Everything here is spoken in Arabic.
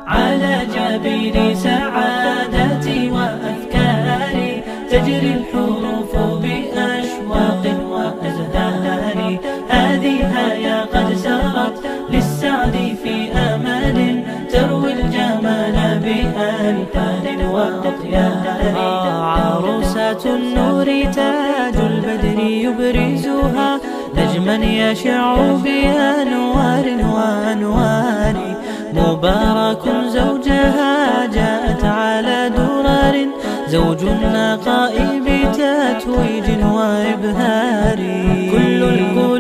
على جبين سعادتي وأفكاري تجري الحروف بأشواق وأزهار. هذه هيا قد سرت للسعد في أمل تروي الجمال بألحان وأطيار. عروسة النور تاج البدر يبرزها نجما يشع بأنوار وأنوار. مبارك زوجها جاءت على درر زوج النقاء بتتويج وإبهار. كل القلوب